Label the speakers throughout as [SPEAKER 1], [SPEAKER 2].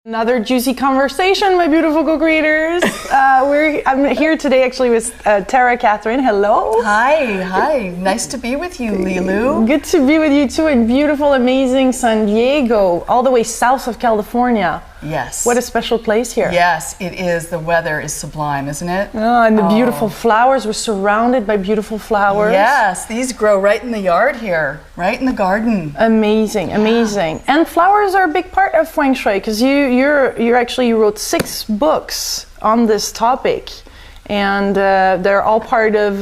[SPEAKER 1] Another juicy conversation, my beautiful co-creators. I'm here today actually with Terah, Catherine. Hello.
[SPEAKER 2] Hi. Nice to be with you, Lilu.
[SPEAKER 1] Good to be with you too in beautiful, amazing San Diego, all the way south of California.
[SPEAKER 2] Yes.
[SPEAKER 1] What a special place here.
[SPEAKER 2] Yes, it is. The weather is sublime, isn't it?
[SPEAKER 1] Oh, and the beautiful flowers. We're surrounded by beautiful flowers.
[SPEAKER 2] Yes, these grow right in the yard here, right in the garden.
[SPEAKER 1] Amazing. And flowers are a big part of Feng Shui because you wrote 6 books on this topic. And they're all part of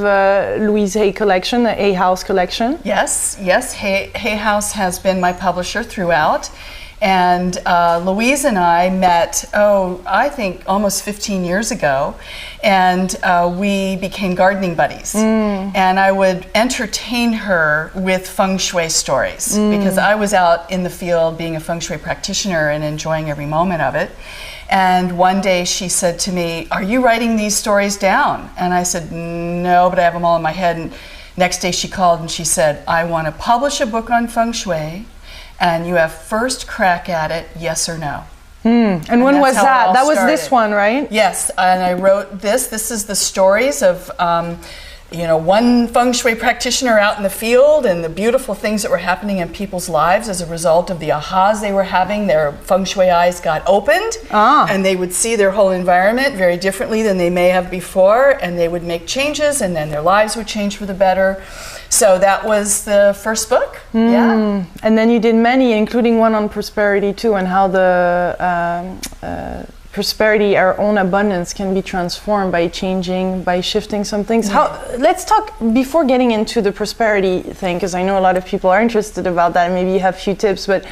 [SPEAKER 1] Louise Hay collection, the Hay House collection.
[SPEAKER 2] Yes. Hay House has been my publisher throughout. And Louise and I met, I think almost 15 years ago, and we became gardening buddies. And I would entertain her with Feng Shui stories because I was out in the field being a Feng Shui practitioner and enjoying every moment of it. And one day she said to me, "Are you writing these stories down?" And I said, "No, but I have them all in my head." And next day she called and she said, "I want to publish a book on Feng Shui. And you have first crack at it, yes or no."
[SPEAKER 1] And when was that? That was this one, right?
[SPEAKER 2] Yes, and I wrote this. This is the stories of, one Feng Shui practitioner out in the field and the beautiful things that were happening in people's lives as a result of the ahas they were having. Their Feng Shui eyes got opened, and they would see their whole environment very differently than they may have before, and they would make changes, and then their lives would change for the better. So that was the first book. Yeah.
[SPEAKER 1] And then you did many, including one on prosperity too, and how the prosperity, our own abundance, can be transformed by changing, by shifting some things. Let's talk before getting into the prosperity thing, because I know a lot of people are interested about that, and maybe you have a few tips. But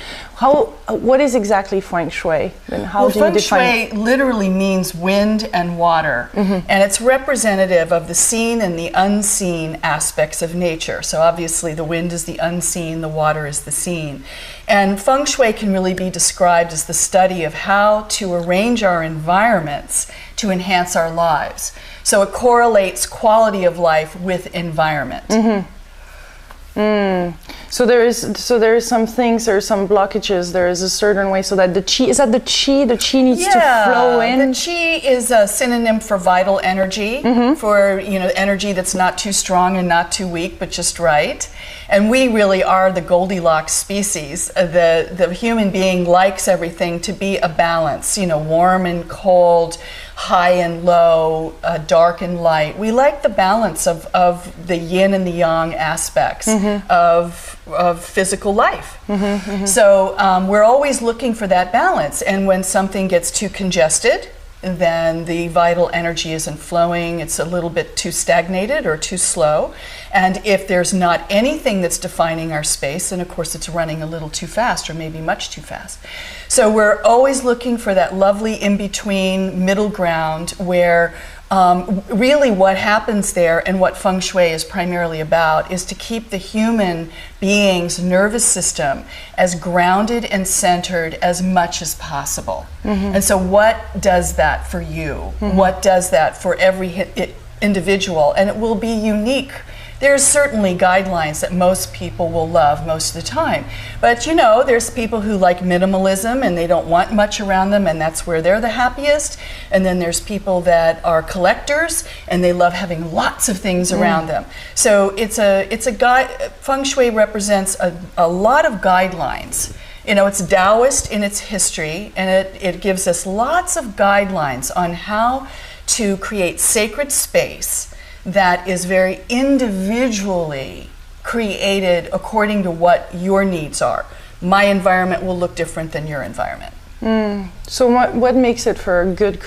[SPEAKER 1] what is exactly Feng Shui, and how do you define it?
[SPEAKER 2] Feng Shui literally means wind and water, and it's representative of the seen and the unseen aspects of nature. So obviously the wind is the unseen, the water is the seen. And Feng Shui can really be described as the study of how to arrange our environments to enhance our lives. So it correlates quality of life with environment.
[SPEAKER 1] So there is some things, there are some blockages, there is a certain way so that the chi, the chi needs to flow in?
[SPEAKER 2] The chi is a synonym for vital energy, for energy that's not too strong and not too weak, but just right. And we really are the Goldilocks species. The human being likes everything to be a balance, warm and cold, high and low, dark and light. We like the balance of the yin and the yang aspects of physical life. So we're always looking for that balance. And when something gets too congested, then the vital energy isn't flowing, it's a little bit too stagnated or too slow. And if there's not anything that's defining our space, then of course it's running a little too fast or maybe much too fast. So we're always looking for that lovely in-between middle ground where really what happens there and what Feng Shui is primarily about is to keep the human being's nervous system as grounded and centered as much as possible. And so what does that for you? What does that for every individual? And it will be unique. There's certainly guidelines that most people will love most of the time. But there's people who like minimalism and they don't want much around them, and that's where they're the happiest. And then there's people that are collectors and they love having lots of things around them. So it's a guide. Feng Shui represents a lot of guidelines. It's Taoist in its history, and it gives us lots of guidelines on how to create sacred space that is very individually created according to what your needs are. My environment will look different than your environment.
[SPEAKER 1] So what makes it for a good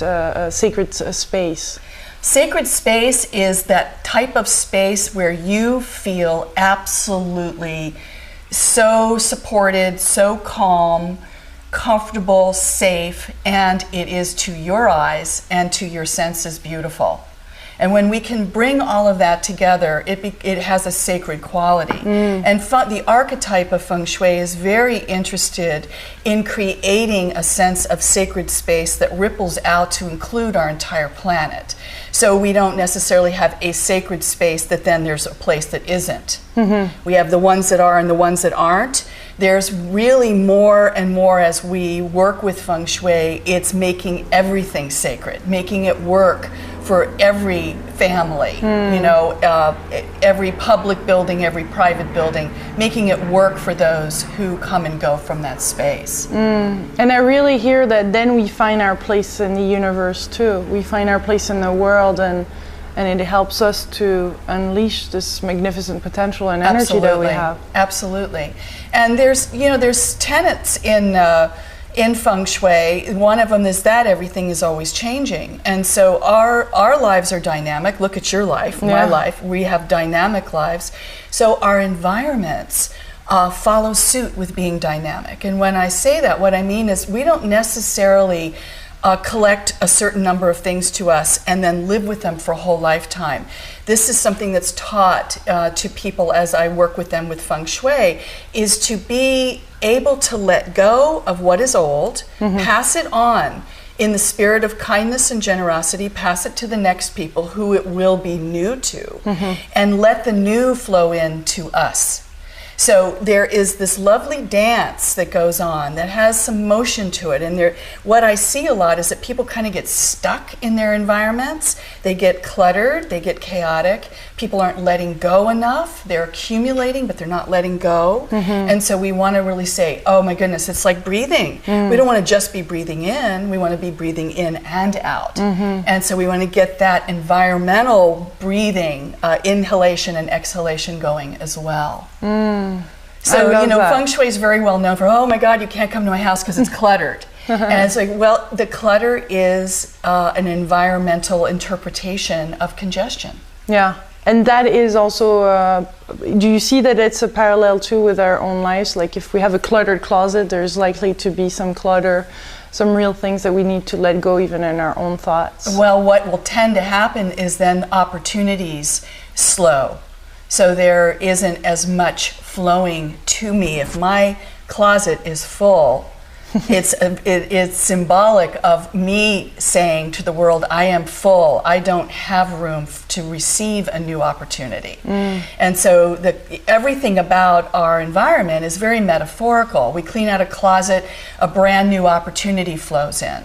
[SPEAKER 1] a sacred space?
[SPEAKER 2] Sacred space is that type of space where you feel absolutely so supported, so calm, comfortable, safe, and it is to your eyes and to your senses beautiful. And when we can bring all of that together, it has a sacred quality. And the archetype of Feng Shui is very interested in creating a sense of sacred space that ripples out to include our entire planet. So we don't necessarily have a sacred space that then there's a place that isn't. We have the ones that are and the ones that aren't. There's really more and more as we work with Feng Shui, it's making everything sacred, making it work for every family, you know, every public building, every private building, making it work for those who come and go from that space.
[SPEAKER 1] And I really hear that then we find our place in the universe too. We find our place in the world, and it helps us to unleash this magnificent potential and energy that we have.
[SPEAKER 2] Absolutely. And there's, you know, there's tenets in Feng Shui. One of them is that everything is always changing. And so our lives are dynamic. Look at your life, my life. We have dynamic lives. So our environments follow suit with being dynamic. And when I say that, what I mean is we don't necessarily collect a certain number of things to us and then live with them for a whole lifetime. This is something that's taught to people as I work with them with Feng Shui, is to be able to let go of what is old, pass it on in the spirit of kindness and generosity, pass it to the next people who it will be new to, and let the new flow into us. So there is this lovely dance that goes on that has some motion to it. And what I see a lot is that people kind of get stuck in their environments. They get cluttered, they get chaotic. People aren't letting go enough. They're accumulating, but they're not letting go. And so we want to really say, oh my goodness, it's like breathing. We don't want to just be breathing in, we want to be breathing in and out. And so we want to get that environmental breathing, inhalation and exhalation going as well. So, you know, Feng Shui is very well known for, oh my God, you can't come to my house because it's cluttered. And it's like, well, the clutter is an environmental interpretation of congestion.
[SPEAKER 1] Yeah. And that is also, do you see that it's a parallel too with our own lives? Like if we have a cluttered closet, there's likely to be some clutter, some real things that we need to let go even in our own thoughts.
[SPEAKER 2] Well, what will tend to happen is then opportunities slow. So there isn't as much flowing to me. If my closet is full, it's symbolic of me saying to the world, I am full. I don't have room to receive a new opportunity. And so everything about our environment is very metaphorical. We clean out a closet, a brand new opportunity flows in.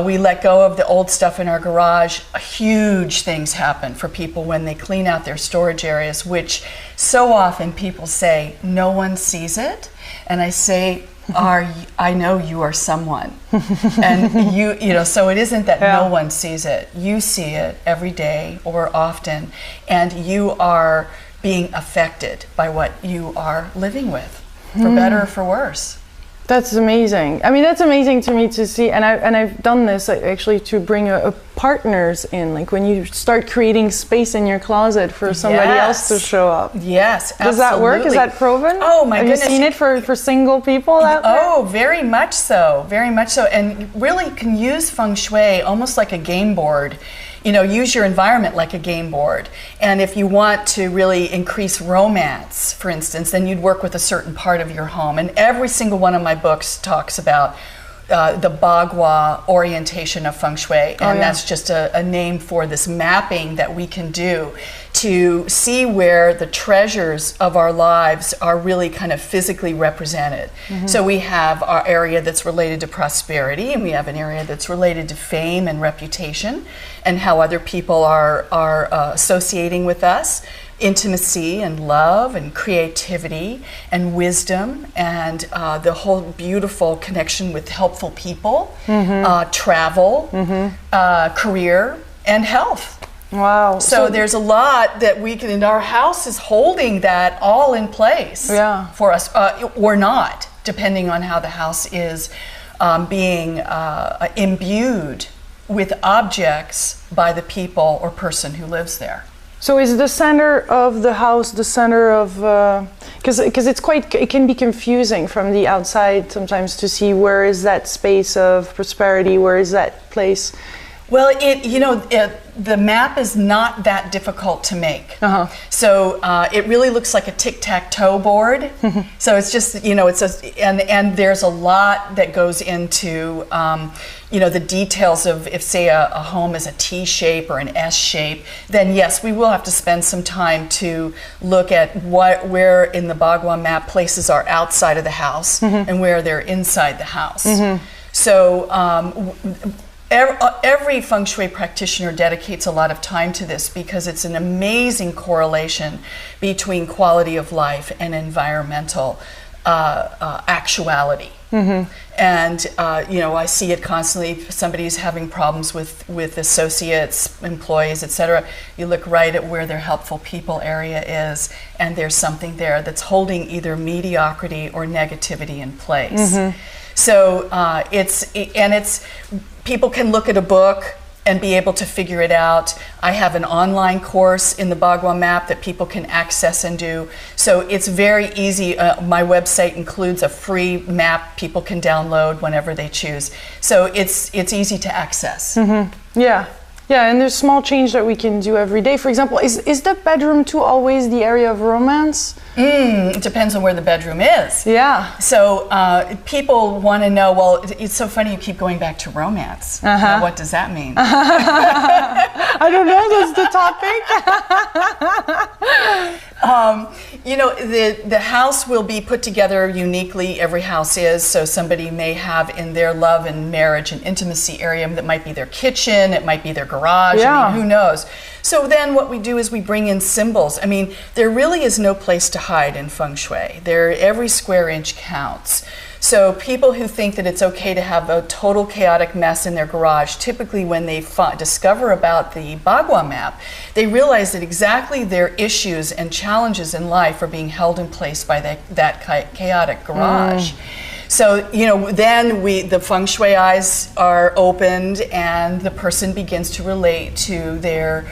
[SPEAKER 2] We let go of the old stuff in our garage. Huge things happen for people when they clean out their storage areas, which so often people say, no one sees it. And I say, I know you are someone. And you know, so it isn't that no one sees it. You see it every day or often, and you are being affected by what you are living with, for better or for worse.
[SPEAKER 1] That's amazing. I mean, that's amazing to me to see, and I've done this actually to bring a partners in, like when you start creating space in your closet for somebody else to show up.
[SPEAKER 2] Yes, absolutely.
[SPEAKER 1] Does that work? Is that proven?
[SPEAKER 2] Oh my goodness.
[SPEAKER 1] Have you seen it for single people out there?
[SPEAKER 2] Oh, very much so, and really can use Feng Shui almost like a game board. You know, use your environment like a game board. And if you want to really increase romance, for instance, then you'd work with a certain part of your home. And every single one of my books talks about the Bagua orientation of Feng Shui. And that's just a name for this mapping that we can do to see where the treasures of our lives are really kind of physically represented. So we have our area that's related to prosperity, and we have an area that's related to fame and reputation, and how other people are associating with us. Intimacy and love and creativity and wisdom and the whole beautiful connection with helpful people, travel, career, and health.
[SPEAKER 1] Wow.
[SPEAKER 2] So there's a lot that we can, and our house is holding that all in place for us, or not, depending on how the house is being imbued with objects by the people or person who lives there.
[SPEAKER 1] So is the center of the house the center of, because it can be confusing from the outside sometimes to see where is that space of prosperity, where is that place?
[SPEAKER 2] Well, the map is not that difficult to make. So it really looks like a tic-tac-toe board. So it's just, you know, and there's a lot that goes into, you know, the details of if, say, a home is a T shape or an S shape, then yes, we will have to spend some time to look at where in the Bagua map places are outside of the house and where they're inside the house. So every Feng Shui practitioner dedicates a lot of time to this because it's an amazing correlation between quality of life and environmental actuality. And you know, I see it constantly. If somebody's having problems with associates, employees, etc., you look right at where their helpful people area is, and there's something there that's holding either mediocrity or negativity in place. So people can look at a book and be able to figure it out. I have an online course in the Bagua map that people can access and do. So it's very easy. My website includes a free map people can download whenever they choose. So it's easy to access.
[SPEAKER 1] Yeah, and there's small change that we can do every day. For example, is the bedroom too always the area of romance?
[SPEAKER 2] It depends on where the bedroom is.
[SPEAKER 1] Yeah.
[SPEAKER 2] So people want to know, well, it's so funny you keep going back to romance. Now, what does that mean?
[SPEAKER 1] I don't know, that's the topic.
[SPEAKER 2] You know, the house will be put together uniquely. Every house is. So somebody may have in their love and marriage and intimacy area that might be their kitchen, it might be their garage. I mean, who knows? So then what we do is we bring in symbols. I mean, there really is no place to hide in Feng Shui. Every square inch counts. So people who think that it's okay to have a total chaotic mess in their garage, typically when they discover about the Bagua map, they realize that exactly their issues and challenges in life are being held in place by that chaotic garage. So, you know, then the Feng Shui eyes are opened and the person begins to relate to their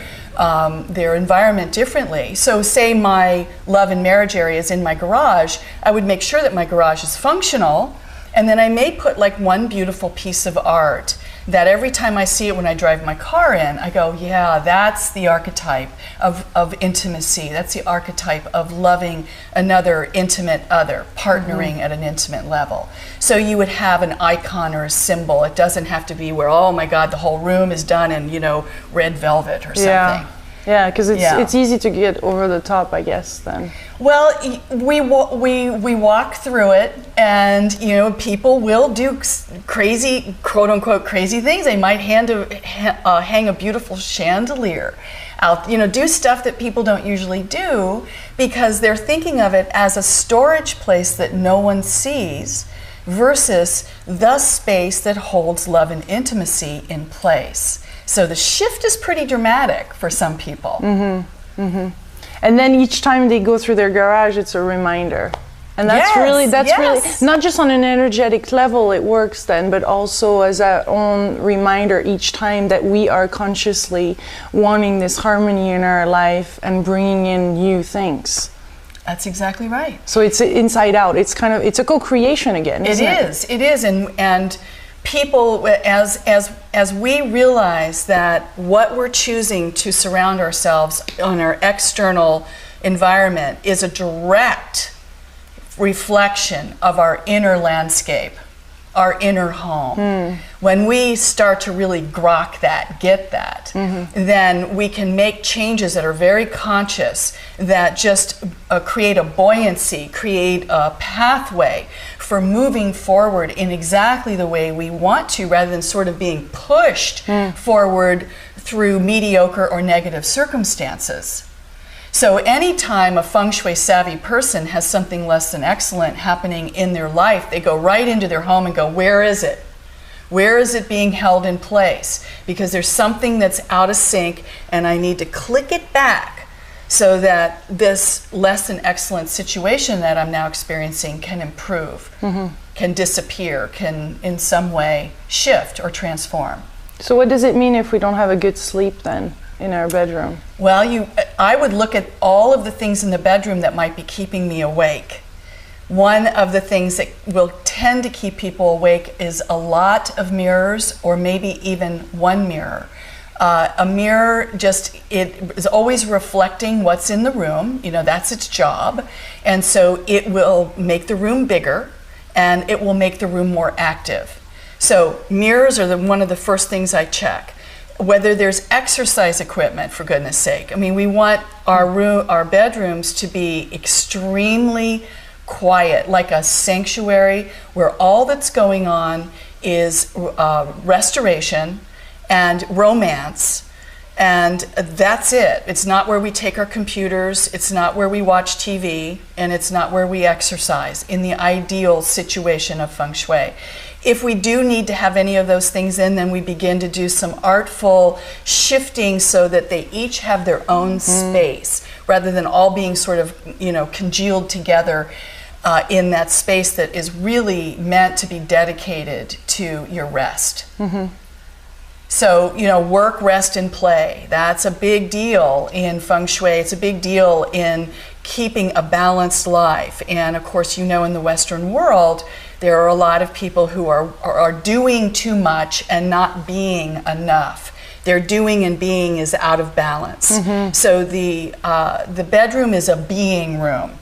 [SPEAKER 2] environment differently. So say my love and marriage area is in my garage, I would make sure that my garage is functional, and then I may put like one beautiful piece of art that every time I see it when I drive my car in, I go, yeah, that's the archetype of intimacy. That's the archetype of loving another intimate other, partnering at an intimate level. So you would have an icon or a symbol. It doesn't have to be where, oh my God, the whole room is done in, you know, red velvet or something.
[SPEAKER 1] Yeah, because it's easy to get over the top, I guess, then.
[SPEAKER 2] Well, we walk through it, and you know, people will do crazy, quote unquote, crazy things. They might hang a beautiful chandelier out, you know, do stuff that people don't usually do because they're thinking of it as a storage place that no one sees versus the space that holds love and intimacy in place. So the shift is pretty dramatic for some people.
[SPEAKER 1] And then each time they go through their garage, it's a reminder. And that's really not just on an energetic level it works then, but also as our own reminder each time that we are consciously wanting this harmony in our life and bringing in new things.
[SPEAKER 2] That's exactly right.
[SPEAKER 1] So it's inside out. It's kind of, it's a co-creation again, isn't it?
[SPEAKER 2] It is. And people, as we realize that what we're choosing to surround ourselves on our external environment is a direct reflection of our inner landscape, our inner home. When we start to really grok that, get that, then we can make changes that are very conscious, that just create a buoyancy, create a pathway for moving forward in exactly the way we want to, rather than sort of being pushed forward through mediocre or negative circumstances. So anytime a Feng Shui savvy person has something less than excellent happening in their life, they go right into their home and go, where is it? Where is it being held in place? Because there's something that's out of sync and I need to click it back so that this less than excellent situation that I'm now experiencing can improve, can disappear, can in some way shift or transform.
[SPEAKER 1] So what does it mean if we don't have a good sleep then in our bedroom?
[SPEAKER 2] Well, I would look at all of the things in the bedroom that might be keeping me awake. One of the things that will tend to keep people awake is a lot of mirrors, or maybe even one mirror. A mirror it is always reflecting what's in the room. That's its job. And so it will make the room bigger and it will make the room more active. So mirrors are one of the first things I check. Whether there's exercise equipment, for goodness sake. I mean, we want our bedrooms to be extremely quiet, like a sanctuary where all that's going on is restoration and romance, and that's it. It's not where we take our computers, it's not where we watch TV, and it's not where we exercise in the ideal situation of Feng Shui. If we do need to have any of those things in, then we begin to do some artful shifting so that they each have their own space, rather than all being sort of, congealed together in that space that is really meant to be dedicated to your rest. So, work, rest, and play. That's a big deal in Feng Shui. It's a big deal in keeping a balanced life. And of course, in the Western world, there are a lot of people who are doing too much and not being enough. Their doing and being is out of balance. So the bedroom is a being room.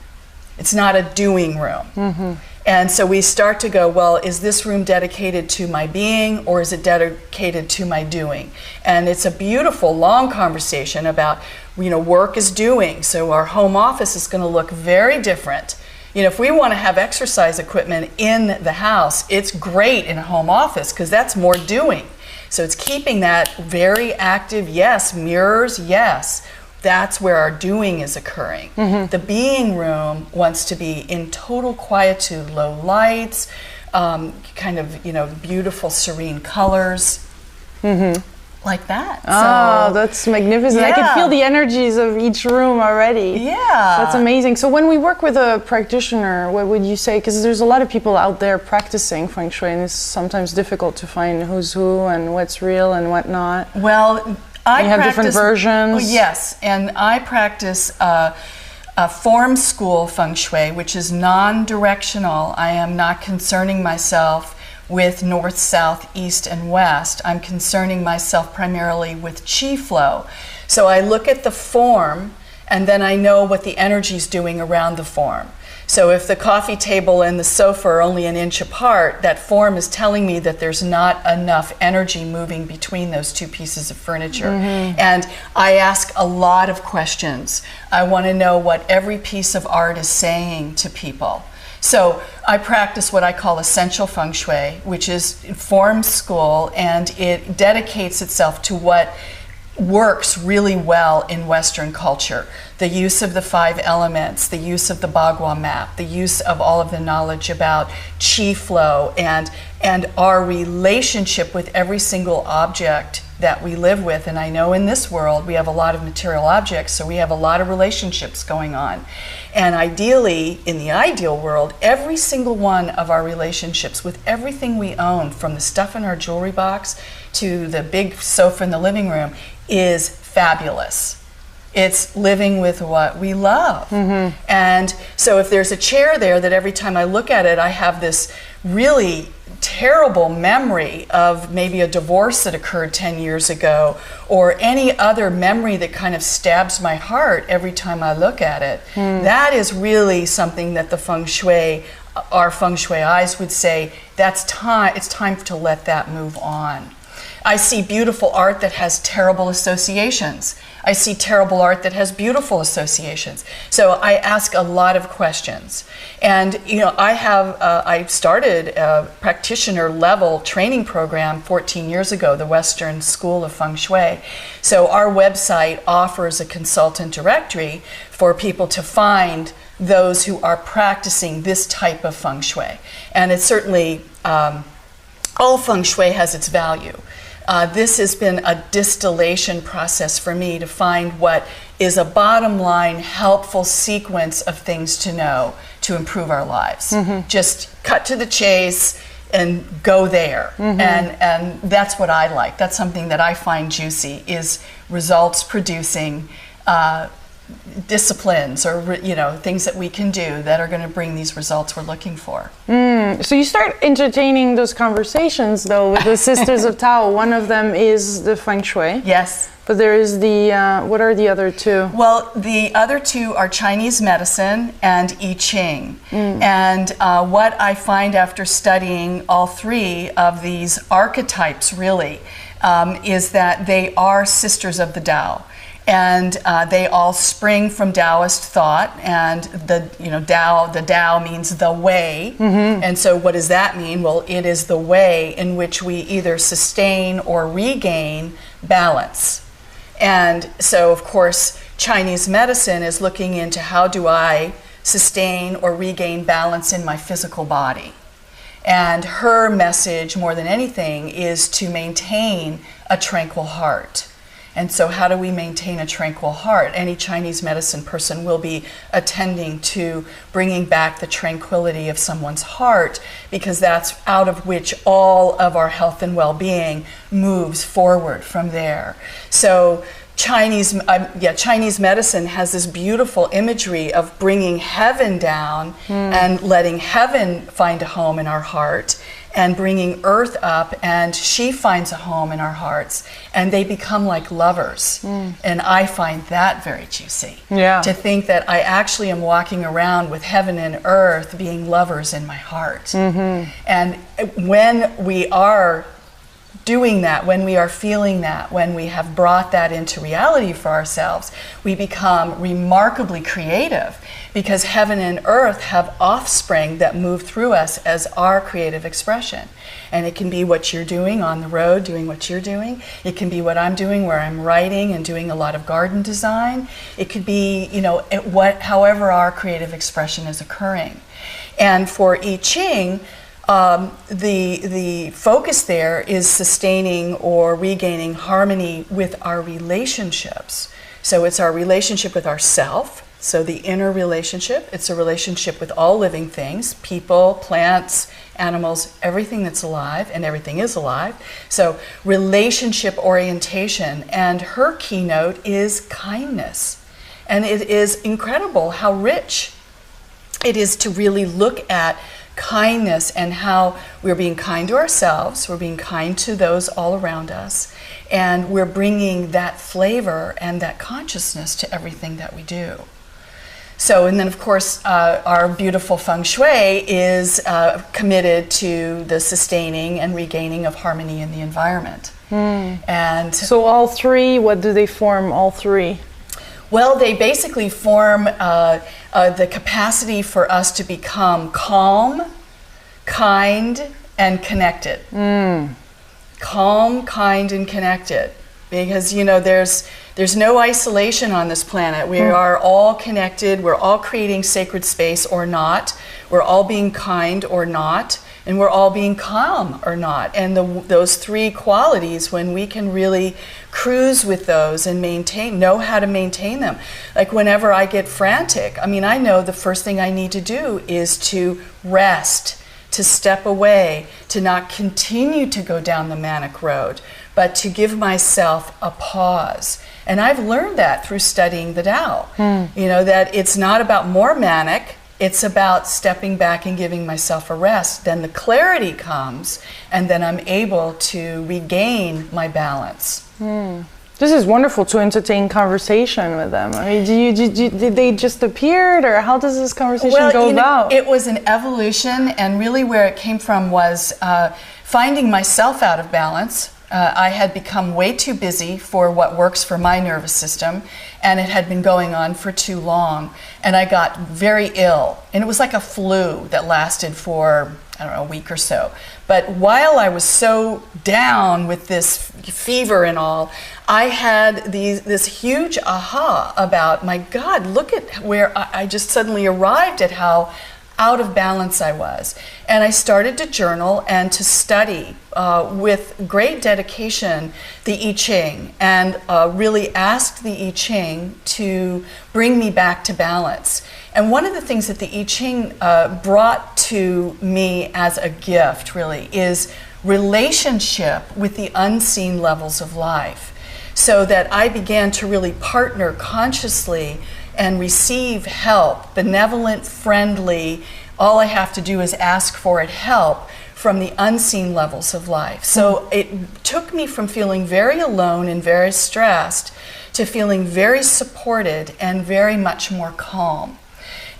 [SPEAKER 2] It's not a doing room. And so we start to go, well, is this room dedicated to my being or is it dedicated to my doing? And it's a beautiful, long conversation about, work is doing. So our home office is going to look very different. If we want to have exercise equipment in the house, it's great in a home office because that's more doing. So it's keeping that very active, yes, mirrors, yes. That's where our doing is occurring. The being room wants to be in total quietude, low lights, kind of, beautiful, serene colors. Like that.
[SPEAKER 1] Oh, that's magnificent.
[SPEAKER 2] Yeah.
[SPEAKER 1] I can feel the energies of each room already.
[SPEAKER 2] Yeah.
[SPEAKER 1] That's amazing. So when we work with a practitioner, what would you say? Because there's a lot of people out there practicing Feng Shui, and it's sometimes difficult to find who's who and what's real and what not.
[SPEAKER 2] Well,
[SPEAKER 1] you have different versions.
[SPEAKER 2] Oh, yes, and I practice a form school Feng Shui, which is non-directional. I am not concerning myself with north, south, east, and west. I'm concerning myself primarily with chi flow. So I look at the form, and then I know what the energy's doing around the form. So if the coffee table and the sofa are only an inch apart, that form is telling me that there's not enough energy moving between those two pieces of furniture. And I ask a lot of questions. I want to know what every piece of art is saying to people. So I practice what I call essential Feng Shui, which is form school, and it dedicates itself to what works really well in Western culture. The use of the 5 elements, the use of the Bagua map, the use of all of the knowledge about chi flow, and our relationship with every single object that we live with. And I know in this world we have a lot of material objects, so we have a lot of relationships going on. And ideally, in the ideal world, every single one of our relationships with everything we own, from the stuff in our jewelry box to the big sofa in the living room, is fabulous. It's living with what we love. And so if there's a chair there that every time I look at it, I have this really terrible memory of maybe a divorce that occurred 10 years ago, or any other memory that kind of stabs my heart every time I look at it, that is really something that the Feng Shui, our Feng Shui eyes would say, it's time to let that move on. I see beautiful art that has terrible associations. I see terrible art that has beautiful associations. So I ask a lot of questions. And I started a practitioner level training program 14 years ago, the Western School of Feng Shui. So our website offers a consultant directory for people to find those who are practicing this type of Feng Shui. And it's certainly, all Feng Shui has its value. This has been a distillation process for me to find what is a bottom line helpful sequence of things to know to improve our lives. Just cut to the chase and go there. And that's what I like. That's something that I find juicy, is results producing disciplines or things that we can do that are going to bring these results we're looking for.
[SPEAKER 1] So you start entertaining those conversations though with the Sisters of Tao. One of them is the Feng Shui.
[SPEAKER 2] Yes.
[SPEAKER 1] But there is the, what are the other two?
[SPEAKER 2] Well, the other two are Chinese medicine and I Ching. And what I find after studying all three of these archetypes really is that they are sisters of the Tao. And they all spring from Taoist thought, and the Tao means the way. And so what does that mean? Well, it is the way in which we either sustain or regain balance. And so, of course, Chinese medicine is looking into how do I sustain or regain balance in my physical body. And her message, more than anything, is to maintain a tranquil heart. And so how do we maintain a tranquil heart? Any Chinese medicine person will be attending to bringing back the tranquility of someone's heart, because that's out of which all of our health and well-being moves forward from there. So Chinese medicine has this beautiful imagery of bringing heaven down and letting heaven find a home in our heart, and bringing earth up, and she finds a home in our hearts, and they become like lovers. And I find that very juicy.
[SPEAKER 1] Yeah.
[SPEAKER 2] To think that I actually am walking around with heaven and earth being lovers in my heart. And when we are doing that, when we are feeling that, when we have brought that into reality for ourselves, we become remarkably creative, because heaven and earth have offspring that move through us as our creative expression. And it can be what you're doing on the road, doing what you're doing. It can be what I'm doing, where I'm writing and doing a lot of garden design. It could be, however our creative expression is occurring. And for I Ching, the focus there is sustaining or regaining harmony with our relationships. So it's our relationship with ourself, so the inner relationship. It's a relationship with all living things, people, plants, animals, everything that's alive, and everything is alive. So relationship orientation, and her keynote is kindness. And it is incredible how rich it is to really look at kindness and how we're being kind to ourselves, we're being kind to those all around us, and we're bringing that flavor and that consciousness to everything that we do. So, and then of course, our beautiful Feng Shui is committed to the sustaining and regaining of harmony in the environment. And
[SPEAKER 1] so all three, what do they form, all three?
[SPEAKER 2] Well, they basically form the capacity for us to become calm, kind, and connected. Calm, kind, and connected. Because, there's no isolation on this planet. We are all connected. We're all creating sacred space or not. We're all being kind or not. And we're all being calm or not. And those three qualities, when we can really cruise with those and know how to maintain them. Like whenever I get frantic, I know the first thing I need to do is to rest, to step away, to not continue to go down the manic road, but to give myself a pause. And I've learned that through studying the Tao. That it's not about more manic, it's about stepping back and giving myself a rest. Then the clarity comes, and then I'm able to regain my balance.
[SPEAKER 1] This is wonderful to entertain conversation with them. Did they just appeared, or how does this conversation go about?
[SPEAKER 2] It was an evolution, and really where it came from was finding myself out of balance. I had become way too busy for what works for my nervous system, and it had been going on for too long. And I got very ill, and it was like a flu that lasted for, a week or so. But while I was so down with this fever and all, I had this huge aha about, my God, look at where I just suddenly arrived at how out of balance I was. And I started to journal and to study with great dedication the I Ching, and really asked the I Ching to bring me back to balance. And one of the things that the I Ching brought to me as a gift really is relationship with the unseen levels of life. so that I began to really partner consciously and receive help, benevolent, friendly, all I have to do is ask for it, help from the unseen levels of life. So it took me from feeling very alone and very stressed to feeling very supported and very much more calm.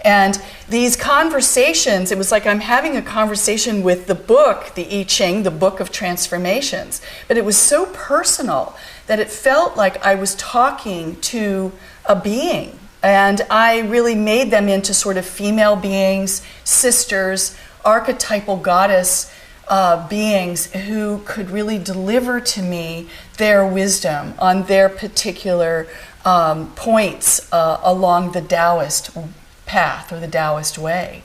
[SPEAKER 2] And these conversations, it was like I'm having a conversation with the book, the I Ching, the Book of Transformations, but it was so personal that it felt like I was talking to a being. And I really made them into sort of female beings, sisters, archetypal goddess beings who could really deliver to me their wisdom on their particular points along the Taoist path or the Taoist way.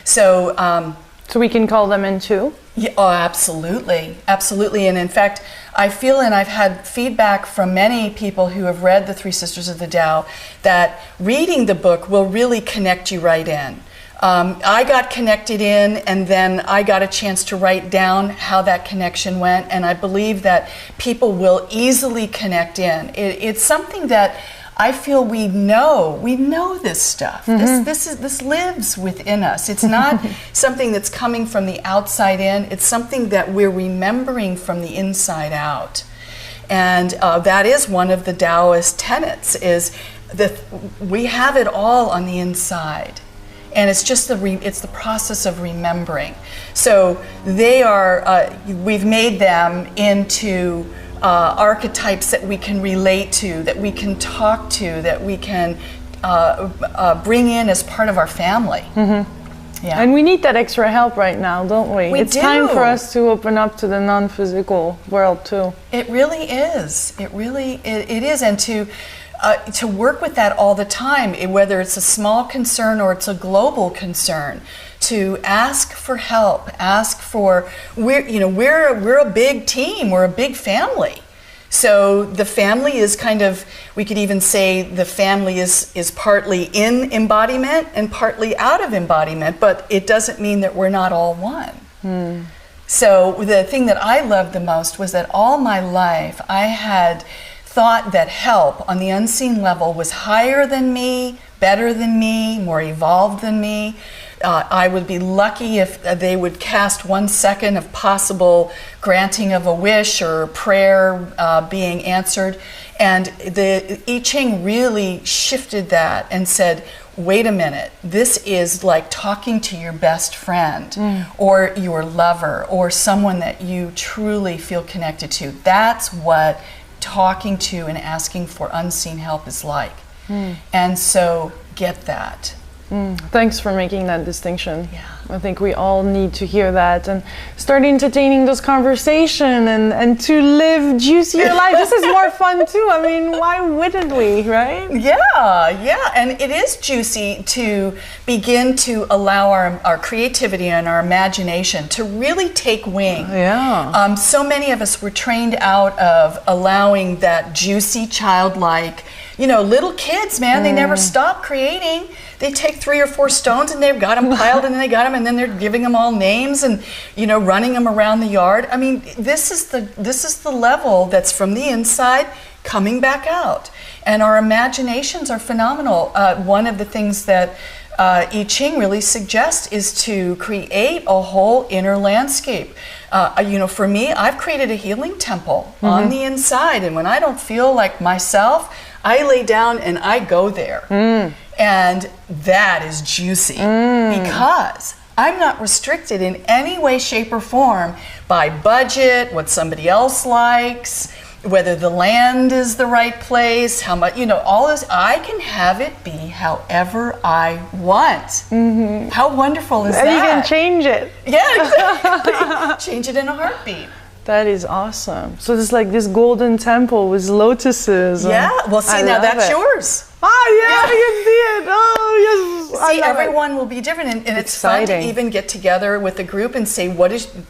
[SPEAKER 2] So
[SPEAKER 1] we can call them in too?
[SPEAKER 2] Yeah, oh, absolutely. Absolutely. And in fact, I feel, and I've had feedback from many people who have read The Three Sisters of the Tao, that reading the book will really connect you right in. I got connected in, and then I got a chance to write down how that connection went, and I believe that people will easily connect in. It's something that I feel we know this stuff. This lives within us. It's not something that's coming from the outside in. It's something that we're remembering from the inside out. And that is one of the Taoist tenets, is that we have it all on the inside. And it's just it's the process of remembering. So they are, we've made them into archetypes that we can relate to, that we can talk to, that we can bring in as part of our family. Yeah.
[SPEAKER 1] And we need that extra help right now, don't we? It's
[SPEAKER 2] do.
[SPEAKER 1] time for us to open up to the non-physical world too.
[SPEAKER 2] It really is. It really it is. And to work with that all the time, whether it's a small concern or it's a global concern, to ask for help, ask for, we're a big team, we're a big family. So the family is kind of, we could even say the family is partly in embodiment and partly out of embodiment, but it doesn't mean that we're not all one. So the thing that I loved the most was that all my life I had thought that help on the unseen level was higher than me, better than me, more evolved than me. I would be lucky if they would cast 1 second of possible granting of a wish or prayer being answered. And the I Ching really shifted that and said, wait a minute, this is like talking to your best friend or your lover or someone that you truly feel connected to. That's what talking to and asking for unseen help is like. And so get that.
[SPEAKER 1] Thanks for making that distinction.
[SPEAKER 2] Yeah.
[SPEAKER 1] I think we all need to hear that and start entertaining those conversations and to live juicier life. This is more fun too. I mean, why wouldn't we, right?
[SPEAKER 2] Yeah. And it is juicy to begin to allow our creativity and our imagination to really take wing.
[SPEAKER 1] Yeah.
[SPEAKER 2] So many of us were trained out of allowing that juicy, childlike, little kids, man, they never stop creating. They take 3 or 4 stones and they've got them piled and then they got them and then they're giving them all names and, running them around the yard. I mean, this is the level that's from the inside coming back out. And our imaginations are phenomenal. One of the things that I Ching really suggests is to create a whole inner landscape. For me, I've created a healing temple on the inside. And when I don't feel like myself, I lay down and I go there. And that is juicy because I'm not restricted in any way, shape, or form by budget, what somebody else likes, whether the land is the right place, how much, all this. I can have it be however I want. How wonderful is that?
[SPEAKER 1] And you can change it.
[SPEAKER 2] Yeah, exactly. Change it in a heartbeat.
[SPEAKER 1] That is awesome. So there's like this golden temple with lotuses.
[SPEAKER 2] Yeah, well, see, now that's yours.
[SPEAKER 1] I can see it. Oh, yes.
[SPEAKER 2] See, everyone will be different, and it's fun to even get together with a group and say,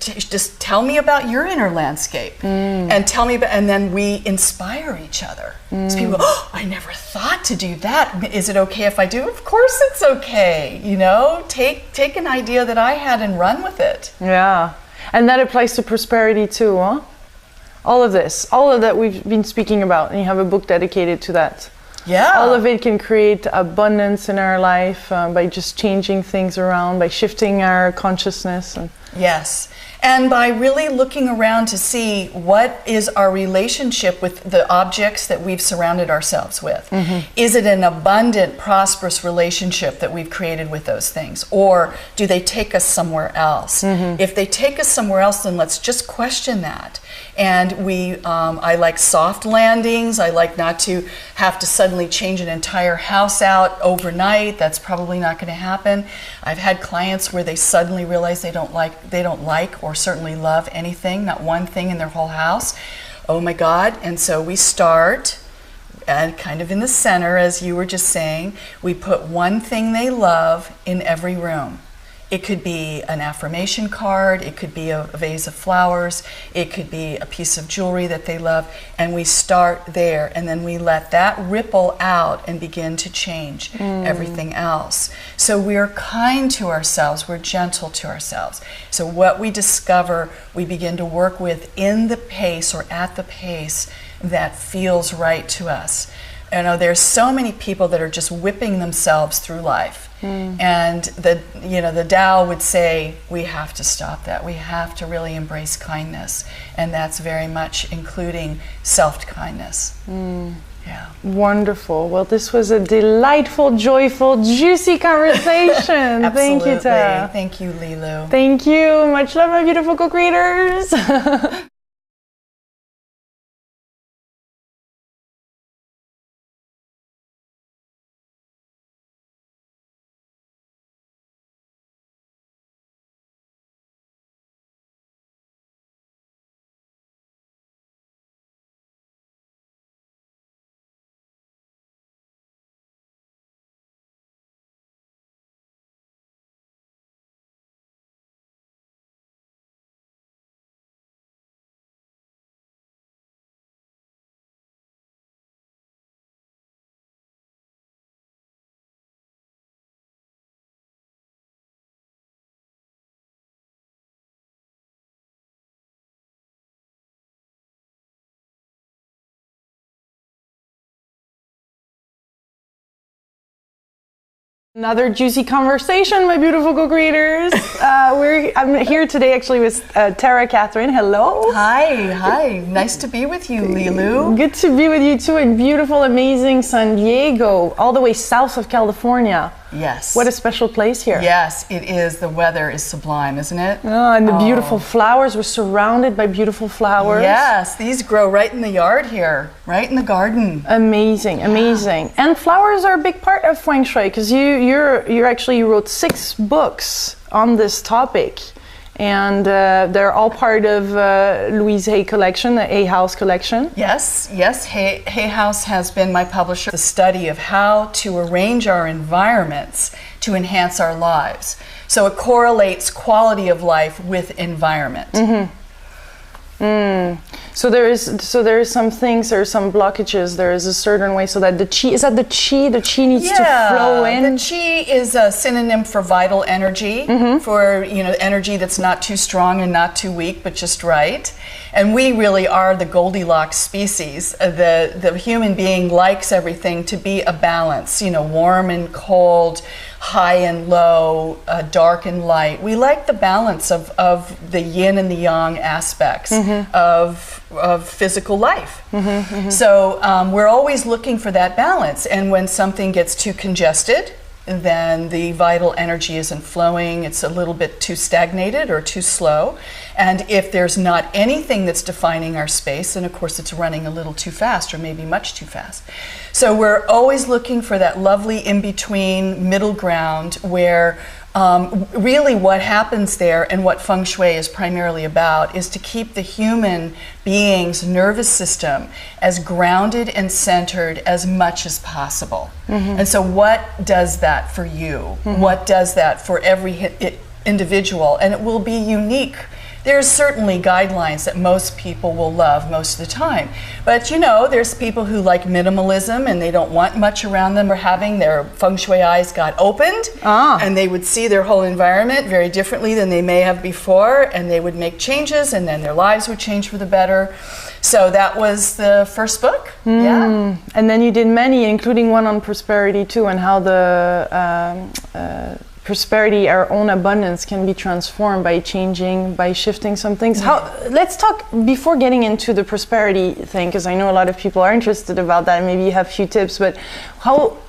[SPEAKER 2] just tell me about your inner landscape, and tell me about, and then we inspire each other. So people go, I never thought to do that. Is it okay if I do? Of course it's okay. Take an idea that I had and run with it.
[SPEAKER 1] Yeah. And that applies to prosperity too, huh? all of this, all of that we've been speaking about, and you have a book dedicated to that.
[SPEAKER 2] Yeah.
[SPEAKER 1] All of it can create abundance in our life by just changing things around, by shifting our consciousness.
[SPEAKER 2] Yes. And by really looking around to see what is our relationship with the objects that we've surrounded ourselves with. Is it an abundant, prosperous relationship that we've created with those things? Or do they take us somewhere else? If they take us somewhere else, then let's just question that. And I like soft landings. I like not to have to suddenly change an entire house out overnight. That's probably not going to happen. I've had clients where they suddenly realize they don't like or certainly love anything, not one thing in their whole house. Oh my God. And so we start, and kind of in the center, as you were just saying, we put one thing they love in every room. It could be an affirmation card, it could be a vase of flowers, it could be a piece of jewelry that they love, and we start there, and then we let that ripple out and begin to change everything else. So we're kind to ourselves, we're gentle to ourselves. So what we discover, we begin to work with in the pace or at the pace that feels right to us. You know, there's so many people that are just whipping themselves through life. And the Tao would say we have to stop that. We have to really embrace kindness, and that's very much including self-kindness. Yeah.
[SPEAKER 1] Wonderful. Well, this was a delightful, joyful, juicy conversation. Thank you, Terah.
[SPEAKER 2] Thank you, Lilu.
[SPEAKER 1] Thank you. Much love, my beautiful co-creators. Another juicy conversation, my beautiful co-creators. I'm here today actually with Terah Catherine. Hello.
[SPEAKER 2] Hi. Nice to be with you, Lilu.
[SPEAKER 1] Good to be with you too in beautiful, amazing San Diego, all the way south of California.
[SPEAKER 2] Yes.
[SPEAKER 1] What a special place here.
[SPEAKER 2] Yes, it is. The weather is sublime, isn't it?
[SPEAKER 1] Oh, and the beautiful flowers. We're surrounded by beautiful flowers.
[SPEAKER 2] Yes, these grow right in the yard here, right in the garden.
[SPEAKER 1] Amazing, amazing. And flowers are a big part of Feng Shui, because you wrote 6 books on this topic. And they're all part of Louise Hay collection, the Hay House collection.
[SPEAKER 2] Yes. Hay House has been my publisher. The study of how to arrange our environments to enhance our lives. So it correlates quality of life with environment.
[SPEAKER 1] So there is some things, there are some blockages, there is a certain way so that the chi, the chi needs to flow in?
[SPEAKER 2] The chi is a synonym for vital energy, for energy that's not too strong and not too weak, but just right. And we really are the Goldilocks species. The human being likes everything to be a balance, warm and cold, high and low, dark and light. We like the balance of the yin and the yang aspects of physical life. So we're always looking for that balance. And when something gets too congested, then the vital energy isn't flowing, it's a little bit too stagnated or too slow. And if there's not anything that's defining our space, then of course it's running a little too fast or maybe much too fast. So we're always looking for that lovely in-between middle ground where really what happens there and what Feng Shui is primarily about is to keep the human being's nervous system as grounded and centered as much as possible. And so what does that for you? What does that for every individual? And it will be unique. There's certainly guidelines that most people will love most of the time. But there's people who like minimalism and they don't want much around them, or having their Feng Shui eyes got opened and they would see their whole environment very differently than they may have before, and they would make changes and then their lives would change for the better. So that was the first book. Yeah.
[SPEAKER 1] And then you did many, including one on prosperity too, and how the prosperity, our own abundance, can be transformed by changing, by shifting some things. Let's talk, before getting into the prosperity thing, because I know a lot of people are interested about that, and maybe you have a few tips, but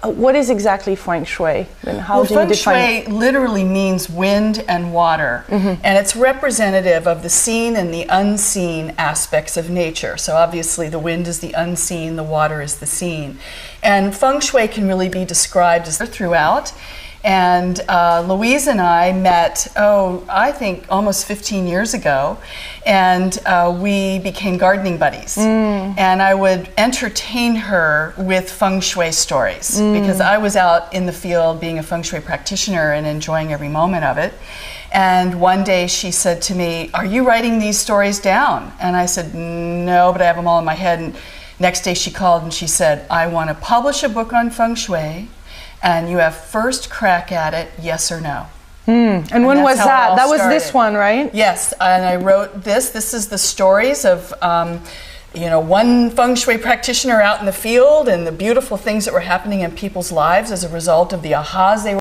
[SPEAKER 1] what is exactly Feng Shui? And how do you define it?
[SPEAKER 2] Feng Shui literally means wind and water, and it's representative of the seen and the unseen aspects of nature. So obviously the wind is the unseen, the water is the seen. And Feng Shui can really be described as throughout. And Louise and I met, I think almost 15 years ago, and we became gardening buddies. And I would entertain her with Feng Shui stories because I was out in the field being a Feng Shui practitioner and enjoying every moment of it. And one day she said to me, "Are you writing these stories down?" And I said, "No, but I have them all in my head." And next day she called and she said, "I want to publish a book on Feng Shui, and you have first crack at it, yes or no."
[SPEAKER 1] And when was that? That was this one, right?
[SPEAKER 2] Yes, and I wrote this. This is the stories of one Feng Shui practitioner out in the field and the beautiful things that were happening in people's lives as a result of the ahas they were